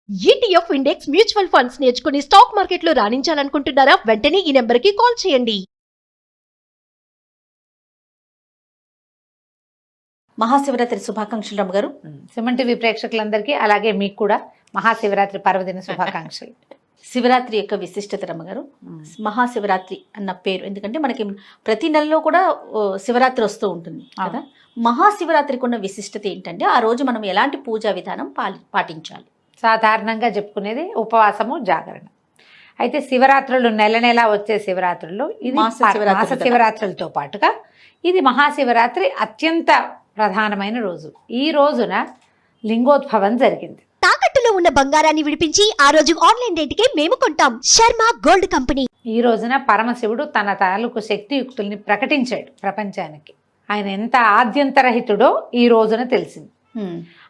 ETF index mutual funds నేర్చుకుని stock మార్కెట్లో రాణించాలనుకుంటున్నారా? వెంటనే ఈ నెంబర్కి కాల్ చేయండి. మహాశివరాత్రి శుభాకాంక్షలు రమ్మ గారు. సుమన్ టీవీ ప్రేక్షకులందరికీ అలాగే మీకు కూడా మహాశివరాత్రి పర్వదిన శుభాకాంక్షలు. శివరాత్రి యొక్క విశిష్టత రమ్మ గారు. మహాశివరాత్రి అన్న పేరు ఎందుకంటే మనకి ప్రతి నెలలో కూడా శివరాత్రి వస్తూ ఉంటుంది కదా. మహాశివరాత్రికి ఉన్న విశిష్టత ఏంటంటే ఆ రోజు మనం ఎలాంటి పూజా విధానం పాటించాలి? సాధారణంగా చెప్పుకునేది ఉపవాసము, జాగరణ. అయితే శివరాత్రులు నెల నెల వచ్చే శివరాత్రుల్లో ఇది మాస శివరాత్రులతో పాటుగా ఇది మహాశివరాత్రి అత్యంత ప్రధానమైన రోజు. ఈ రోజున లింగోద్భవం జరిగింది. తాకట్టులో ఉన్న బంగారాన్ని విడిపించి ఆ రోజు ఆన్లైన్ రేటుకే మేము కొంటాం. Sharma gold company. ఈ రోజున పరమశివుడు తన తాలూకు శక్తియుక్తుల్ని ప్రకటించాడు ప్రపంచానికి. ఆయన ఎంత ఆద్యంతరహితుడో ఈ రోజున తెలిసింది.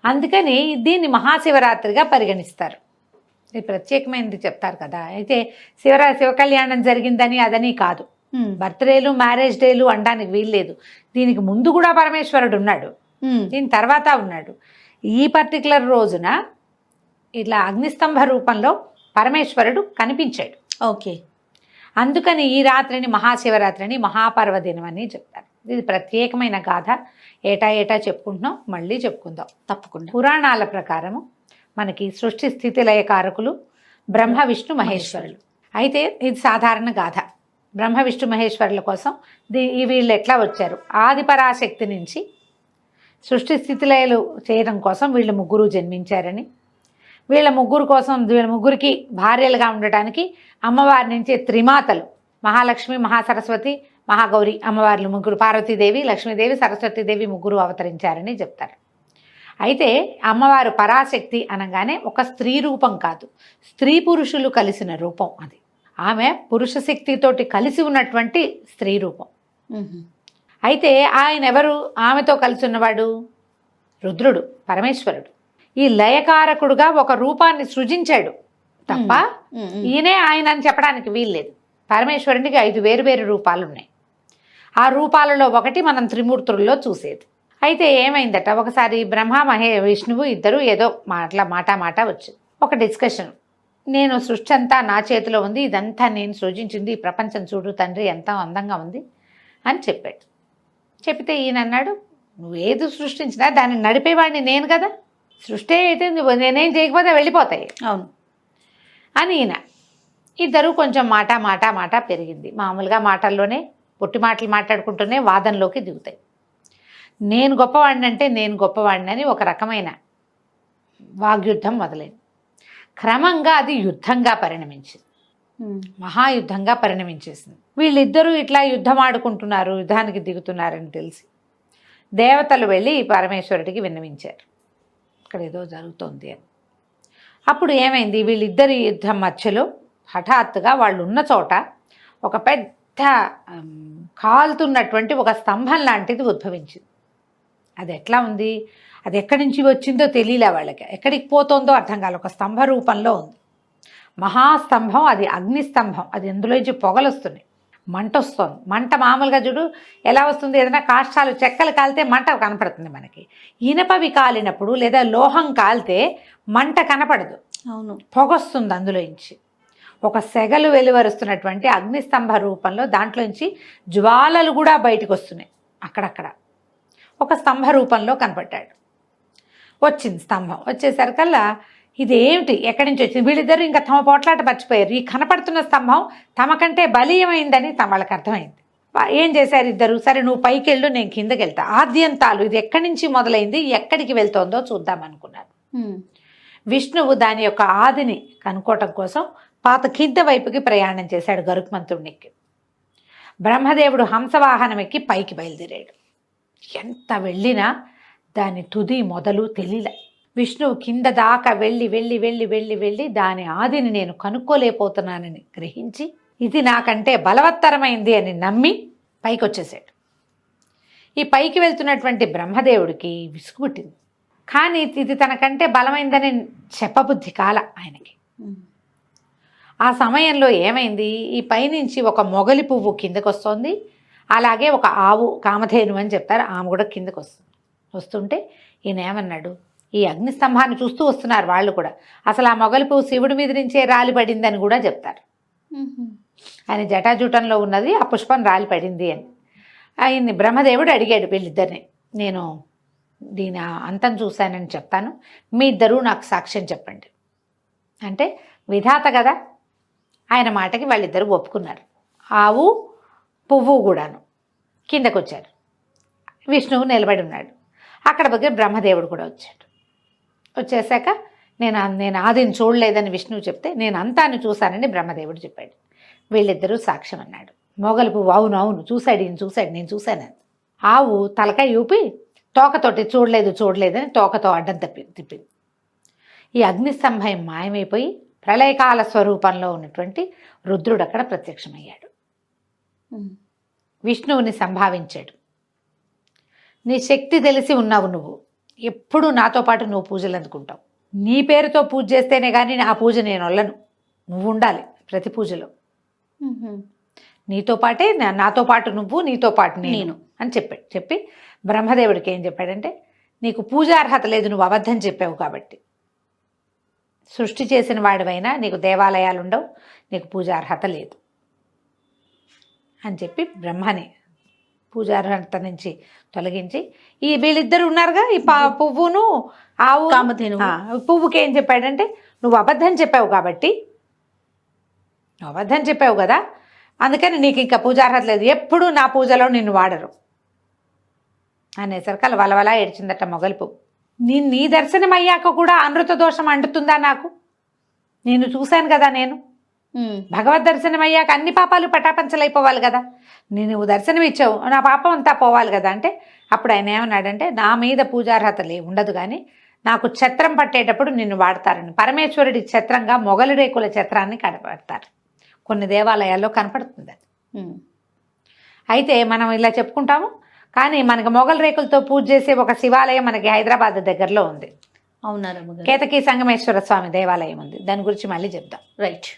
అందుకని దీన్ని మహాశివరాత్రిగా పరిగణిస్తారు. ఇది ప్రత్యేకమైనది చెప్తారు కదా. అయితే శివ కళ్యాణం జరిగిందని అదని కాదు, బర్త్డేలు మ్యారేజ్ డేలు అనడానికి వీల్లేదు. దీనికి ముందు కూడా పరమేశ్వరుడు ఉన్నాడు, దీని తర్వాత ఉన్నాడు. ఈ పర్టికులర్ రోజున ఇట్లా అగ్నిస్తంభ రూపంలో పరమేశ్వరుడు కనిపించాడు. ఓకే. అందుకని ఈ రాత్రిని మహాశివరాత్రిని మహాపర్వదినం అని చెప్తారు. ఇది ప్రత్యేకమైన గాథ. ఏటా ఏటా చెప్పుకుంటున్నాం, మళ్ళీ చెప్పుకుందాం తప్పకుండా. పురాణాల ప్రకారము మనకి సృష్టి స్థితి లయకారకులు బ్రహ్మ విష్ణు మహేశ్వరులు. అయితే ఇది సాధారణ గాథ. బ్రహ్మ విష్ణు మహేశ్వరుల కోసం వీళ్ళు ఎట్లా వచ్చారు? ఆది పరాశక్తి నుంచి సృష్టి స్థితిలయలు చేయడం కోసం వీళ్ళు ముగ్గురు జన్మించారని, వీళ్ళ ముగ్గురికి భార్యలుగా ఉండటానికి అమ్మవారి నుంచి త్రిమాతలు మహాలక్ష్మి, మహాసరస్వతి, మహాగౌరి అమ్మవార్లు ముగ్గురు, పార్వతీదేవి, లక్ష్మీదేవి, సరస్వతీదేవి ముగ్గురు అవతరించారని చెప్తారు. అయితే అమ్మవారు పరాశక్తి అనగానే ఒక స్త్రీ రూపం కాదు, స్త్రీ పురుషులు కలిసిన రూపం అది. ఆమె పురుష శక్తితోటి కలిసి ఉన్నటువంటి స్త్రీ రూపం. అయితే ఆయన ఎవరు? ఆమెతో కలిసి ఉన్నవాడు రుద్రుడు, పరమేశ్వరుడు. ఈ లయకారకుడుగా ఒక రూపాన్ని సృజించాడు తప్ప ఈయనే ఆయన అని చెప్పడానికి వీల్లేదు. పరమేశ్వరునికి 5 వేరువేరు రూపాలు ఉన్నాయి. ఆ రూపాలలో ఒకటి మనం త్రిమూర్తుల్లో చూసేది. అయితే ఏమైందట, ఒకసారి బ్రహ్మ విష్ణువు ఇద్దరు ఏదో మాట వచ్చింది. ఒక డిస్కషన్. నేను సృష్టి అంతా నా చేతిలో ఉంది, ఇదంతా నేను సృజించింది, ఈ ప్రపంచం చూడు తండ్రి ఎంత అందంగా ఉంది అని చెప్పాడు. చెప్తే ఈయన అన్నాడు, నువ్వేది సృష్టించినా దాన్ని నడిపేవాడిని నేను కదా, సృష్టి అయితే నేనేం చేయకపోతే వెళ్ళిపోతాయి. అవును అని ఈయన. ఇద్దరు కొంచెం మాట పెరిగింది. మామూలుగా మాటల్లోనే పొట్టి మాటలు మాట్లాడుకుంటూనే వాదనలోకి దిగుతాయి. నేను గొప్పవాడిని అంటే నేను గొప్పవాడిని అని ఒక రకమైన వాగ్యుద్ధం మొదలైంది. క్రమంగా అది యుద్ధంగా పరిణమించింది, మహాయుద్ధంగా పరిణమించేసింది. వీళ్ళిద్దరూ ఇట్లా యుద్ధం ఆడుకుంటున్నారు, యుద్ధానికి దిగుతున్నారని తెలిసి దేవతలు వెళ్ళి పరమేశ్వరుడికి విన్నవించారు, ఇక్కడ ఏదో జరుగుతోంది అని. అప్పుడు ఏమైంది, వీళ్ళిద్దరి యుద్ధం మధ్యలో హఠాత్తుగా వాళ్ళు ఉన్న చోట ఒక పెద్ద కాలుతున్నటువంటి ఒక స్తంభం లాంటిది ఉద్భవించింది. అది ఎట్లా ఉంది, అది ఎక్కడి నుంచి వచ్చిందో తెలియలే వాళ్ళకి, ఎక్కడికి పోతుందో అర్థం కాదు. ఒక స్తంభ రూపంలో ఉంది, మహాస్తంభం. అది అగ్నిస్తంభం. అది ఎందులోంచి పొగలు వస్తున్నాయి, మంట వస్తుంది. మంట మామూలుగా చూడు ఎలా వస్తుంది, ఏదైనా కాష్టాలు చెక్కలు కాలితే మంట కనపడుతుంది మనకి. ఇనపవి కాలినప్పుడు లేదా లోహం కాలితే మంట కనపడదు, అవును, పొగొస్తుంది అందులోంచి. ఒక సెగలు వెలువరుస్తున్నటువంటి అగ్నిస్తంభ రూపంలో దాంట్లోంచి జ్వాలలు కూడా బయటకు వస్తున్నాయి. అక్కడక్కడ ఒక స్తంభ రూపంలో కనపడ్డాడు. వచ్చింది స్తంభం. వచ్చేసరికల్లా ఇదేమిటి, ఎక్కడి నుంచి వచ్చింది? వీళ్ళిద్దరూ ఇంకా తమ పోట్లాట మర్చిపోయారు. ఈ కనపడుతున్న స్తంభం తమకంటే బలీయమైందని వాళ్ళకి అర్థమైంది. ఏం చేశారు ఇద్దరు, సరే నువ్వు పైకి వెళ్ళు, నేను కిందకి వెళ్తా. ఆద్యంతాలు ఇది ఎక్కడి నుంచి మొదలైంది, ఎక్కడికి వెళ్తోందో చూద్దాం అనుకున్నారు. విష్ణువు దాని యొక్క ఆదిని కనుక్కోవటం కోసం పాత కింద వైపుకి ప్రయాణం చేశాడు గరుత్మంతుడికి. బ్రహ్మదేవుడు హంసవాహనం ఎక్కి పైకి బయలుదేరాడు. ఎంత వెళ్ళినా దాని తుది మొదలు తెలియలే. విష్ణువు కింద దాకా వెళ్ళి దాని ఆదిని నేను కనుక్కోలేకపోతున్నానని గ్రహించి ఇది నాకంటే బలవత్తరమైంది అని నమ్మి పైకి వచ్చేసాడు. ఈ పైకి వెళ్తున్నటువంటి బ్రహ్మదేవుడికి విసుగు పుట్టింది. కానీ ఇది తనకంటే బలమైందని చెప్పబుద్ధి కాల ఆయనకి. ఆ సమయంలో ఏమైంది, ఈ పైనుంచి ఒక మొగలి పువ్వు కిందకు వస్తుంది, అలాగే ఒక ఆవు, కామధేను అని చెప్తారు, ఆమె కూడా కిందకు వస్తుంటే ఈయన ఏమన్నాడు, ఈ అగ్నిస్తంభాన్ని చూస్తూ వస్తున్నారు వాళ్ళు కూడా. అసలు ఆ మొగలి పువ్వు శివుడి మీద నుంచే రాలి పడిందని కూడా చెప్తారు. ఆయన జటాజూటంలో ఉన్నది ఆ పుష్పం రాలి పడింది అని. ఆయన్ని బ్రహ్మదేవుడు అడిగాడు వీళ్ళిద్దరిని, నేను దీని అంతం చూశానని చెప్తాను, మీ ఇద్దరూ నాకు సాక్ష్యం చెప్పండి అంటే. విధాత కదా, ఆయన మాటకి వాళ్ళిద్దరూ ఒప్పుకున్నారు. ఆవు పువ్వు కూడాను కిందకు వచ్చారు. విష్ణువు నిలబడి ఉన్నాడు. అక్కడ దగ్గర బ్రహ్మదేవుడు కూడా వచ్చాడు. వచ్చేసాక నేను ఆదిని చూడలేదని విష్ణువు చెప్తే, నేను అంతాన్ని చూశానని బ్రహ్మదేవుడు చెప్పాడు. వీళ్ళిద్దరూ సాక్ష్యం అన్నాడు. మొగలి పువ్వు అవును చూశాడు, నేను చూశాను. ఆవు తలకాయ ఊపి తోకతోటి చూడలేదని తోకతో అడ్డం తిప్పింది. ఈ అగ్నిస్తంభం మాయమైపోయి ప్రళయకాల స్వరూపంలో ఉన్నటువంటి రుద్రుడు అక్కడ ప్రత్యక్షమయ్యాడు. విష్ణువుని సంభావించాడు. నీ శక్తి తెలిసి ఉన్నావు, నువ్వు ఎప్పుడూ నాతో పాటు నువ్వు పూజలు అందుకుంటావు. నీ పేరుతో పూజ చేస్తేనే కానీ ఆ పూజ నేను వల్లను, నువ్వు ఉండాలి ప్రతి పూజలో. నీతో పాటే నాతో పాటు నువ్వు, నీతో పాటు నేను అని చెప్పి బ్రహ్మదేవుడికి ఏం చెప్పాడంటే, నీకు పూజార్హత లేదు, నువ్వు అబద్ధం చెప్పావు కాబట్టి. సృష్టి చేసిన వాడివైనా నీకు దేవాలయాలు ఉండవు, నీకు పూజార్హత లేదు అని చెప్పి బ్రహ్మని పూజార్హత నుంచి తొలగించి, ఈ వీళ్ళిద్దరు ఉన్నారుగా, ఈ పువ్వును ఆవు కామధేను పువ్వుకి ఏం చెప్పాడంటే, నువ్వు అబద్ధం చెప్పావు కాబట్టి, నువ్వు అబద్ధం చెప్పావు కదా, అందుకని నీకు ఇంకా పూజార్హత లేదు, ఎప్పుడూ నా పూజలో నిన్ను వాడరు అనేసరికి అలా వలవలా ఏడ్చిందట మొగలి పువ్వు. నీ దర్శనం అయ్యాక కూడా అనృత దోషం అంటుతుందా నాకు? నేను చూశాను కదా, నేను భగవద్ దర్శనం అయ్యాక అన్ని పాపాలు పటాపంచలైపోవాలి కదా, నువ్వు దర్శనం ఇచ్చావు, నా పాపం అంతా పోవాలి కదా అంటే. అప్పుడు ఆయన ఏమన్నాడంటే, నా మీద పూజార్హత ఉండదు కానీ నాకు ఛత్రం పట్టేటప్పుడు నిన్ను వాడతారని. పరమేశ్వరుడి ఛత్రంగా మొగలి రేకుల ఛత్రాన్ని కనపడతారు. కొన్ని దేవాలయాల్లో కనపడుతుంది అది. అయితే మనం ఇలా చెప్పుకుంటాము, కానీ మనకి మొగలి రేకులతో పూజ చేసే ఒక శివాలయం మనకి హైదరాబాద్ దగ్గరలో ఉంది. అవునారా? కేతకి సంగమేశ్వర స్వామి దేవాలయం ఉంది, దాని గురించి మళ్ళీ చెప్దాం. రైట్.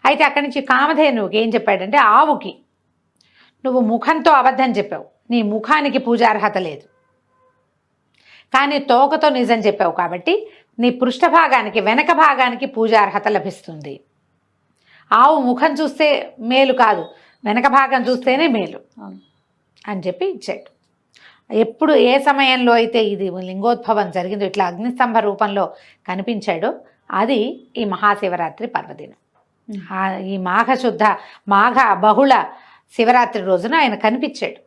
అయితే అక్కడి నుంచి కామధేనువుకి ఏం చెప్పాడంటే, ఆవుకి నువ్వు ముఖంతో అబద్ధం చెప్పావు, నీ ముఖానికి పూజార్హత లేదు, కానీ తోకతో నిజం చెప్పావు కాబట్టి నీ పృష్ఠభాగానికి వెనక భాగానికి పూజార్హత లభిస్తుంది. ఆవు ముఖం చూస్తే మేలు కాదు, వెనక భాగం చూస్తేనే మేలు అని చెప్పి ఇచ్చాడు. ఎప్పుడు ఏ సమయంలో అయితే ఇది లింగోద్భవం జరిగిందో, ఇట్లా అగ్నిస్తంభ రూపంలో కనిపించాడో, అది ఈ మహాశివరాత్రి పర్వదినం. ఈ మాఘ బహుళ శివరాత్రి రోజున ఆయన కనిపించాడు.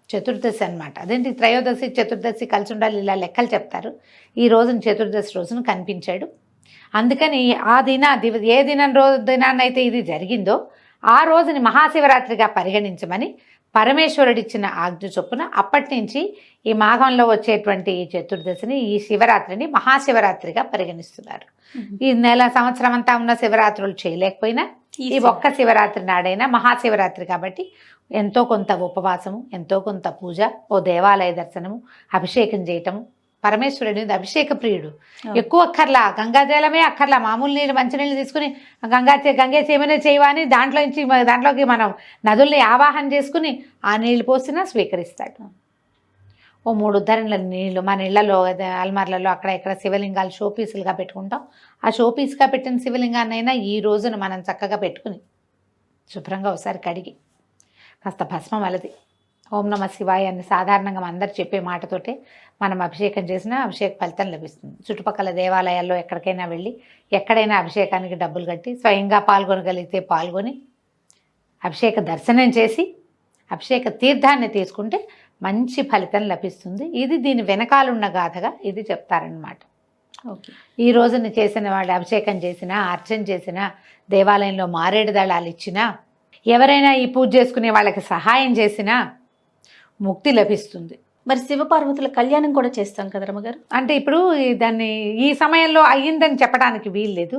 చతుర్దశి అన్నమాట. అదేంటి త్రయోదశి చతుర్దశి కలిసి ఉండాలి, ఇలా లెక్కలు చెప్తారు. ఈ రోజున చతుర్దశి రోజున కనిపించాడు. అందుకని ఆ ఏ దినాన్నైతే ఇది జరిగిందో ఆ రోజుని మహాశివరాత్రిగా పరిగణించమని పరమేశ్వరుడిచ్చిన ఆజ్ఞ చొప్పున అప్పటి నుంచి ఈ మాఘంలో వచ్చేటువంటి ఈ చతుర్దశిని, ఈ శివరాత్రిని మహాశివరాత్రిగా పరిగణిస్తున్నారు. ఈ సంవత్సరం అంతా ఉన్న శివరాత్రులు చేయలేకపోయినా ఈ ఒక్క శివరాత్రి నాడైనా మహాశివరాత్రి కాబట్టి ఎంతో కొంత ఉపవాసము, ఎంతో కొంత పూజ, ఓ దేవాలయ దర్శనము, అభిషేకం చేయటము. పరమేశ్వరుడి అభిషేక ప్రియుడు, ఎక్కువ అక్కర్లా, గంగాజలమే అక్కర్లా, మామూలు నీళ్ళు మంచినీళ్ళు తీసుకుని గంగేసి ఏమైనా చేయవా అని దాంట్లోకి మనం నదుల్ని ఆవాహన చేసుకుని ఆ నీళ్లు పోసినా స్వీకరిస్తాడు. ఓ 3 ఉద్ధరణల నీళ్ళు మన ఇళ్లలో అల్మార్లలో అక్కడ ఇక్కడ శివలింగాలు షోపీసులుగా పెట్టుకుంటాం. ఆ షోపీస్గా పెట్టిన శివలింగాన్నైనా ఈ రోజున మనం చక్కగా పెట్టుకుని శుభ్రంగా ఒకసారి కడిగి కాస్త భస్మం అలది ఓం నమ శివాయ అని సాధారణంగా అందరు చెప్పే మాటతోటే మనం అభిషేకం చేసినా అభిషేక ఫలితం లభిస్తుంది. చుట్టుపక్కల దేవాలయాల్లో ఎక్కడికైనా వెళ్ళి ఎక్కడైనా అభిషేకానికి డబ్బులు కట్టి స్వయంగా పాల్గొనగలిగితే పాల్గొని అభిషేక దర్శనం చేసి అభిషేక తీర్థాన్ని తీసుకుంటే మంచి ఫలితం లభిస్తుంది. ఇది దీని వెనకాలన్న గాథగా ఇది చెప్తారనమాట. ఓకే. ఈ రోజున చేసిన వాళ్ళు అభిషేకం చేసినా, అర్చన చేసినా, దేవాలయంలో మారేడు దళాలు ఇచ్చినా, ఎవరైనా ఈ పూజ చేసుకునే వాళ్ళకి సహాయం చేసినా ముక్తి లభిస్తుంది. మరి శివపార్వతుల కళ్యాణం కూడా చేస్తాం కదా రమ్మగారు. అంటే ఇప్పుడు దాన్ని ఈ సమయంలో అయ్యిందని చెప్పడానికి వీల్లేదు.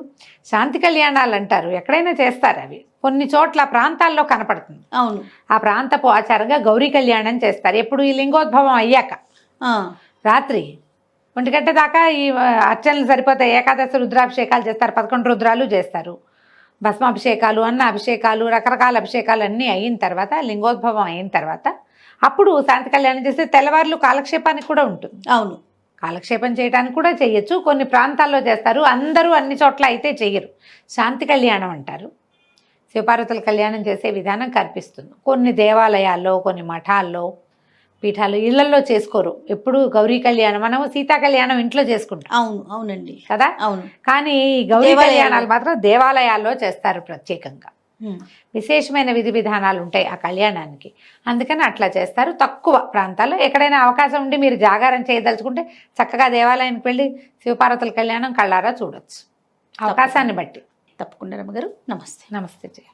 శాంతి కళ్యాణాలు అంటారు, ఎక్కడైనా చేస్తారు. అవి కొన్ని చోట్ల ప్రాంతాల్లో కనపడుతుంది. అవును. ఆ ప్రాంతపు ఆచారంగా గౌరీ కళ్యాణం చేస్తారు. ఎప్పుడు ఈ లింగోద్భవం అయ్యాక రాత్రి 1 గంట దాకా ఈ అర్చనలు సరిపోతాయి. ఏకాదశి రుద్రాభిషేకాలు చేస్తారు, 11 రుద్రాలు చేస్తారు, భస్మాభిషేకాలు, అన్న అభిషేకాలు, రకరకాల అభిషేకాలు అన్నీ అయిన తర్వాత, లింగోద్భవం అయిన తర్వాత అప్పుడు శాంతి కళ్యాణం చేస్తే తెల్లవారులు కాలక్షేపానికి కూడా ఉంటుంది. అవును. కాలక్షేపం చేయడానికి కూడా చేయొచ్చు. కొన్ని ప్రాంతాల్లో చేస్తారు, అందరూ అన్ని చోట్ల అయితే చెయ్యరు. శాంతి కళ్యాణం అంటారు. శివపార్వతుల కళ్యాణం చేసే విధానం కనిపిస్తుంది. కొన్ని దేవాలయాల్లో, కొన్ని మఠాల్లో, పీఠాలు, ఇళ్లలో చేసుకోరు. ఎప్పుడు గౌరీ కళ్యాణం, మనం సీతా కళ్యాణం ఇంట్లో చేసుకుంటాం. అవును, అవునండి, కదా. అవును. కానీ ఈ గౌరీ దేవాలయాల్లో. కళ్యాణాలు మాత్రం దేవాలయాల్లో చేస్తారు ప్రత్యేకంగా. విశేషమైన విధి విధానాలు ఉంటాయి ఆ కళ్యాణానికి, అందుకని అట్లా చేస్తారు. తక్కువ ప్రాంతాల్లో ఎక్కడైనా అవకాశం ఉండి మీరు జాగారం చేయదలుచుకుంటే చక్కగా దేవాలయానికి వెళ్ళి శివపార్వతుల కళ్యాణం కళ్ళారా చూడొచ్చు, అవకాశాన్ని బట్టి. తప్పకుండా రమ్మగారు. నమస్తే. నమస్తే జయ.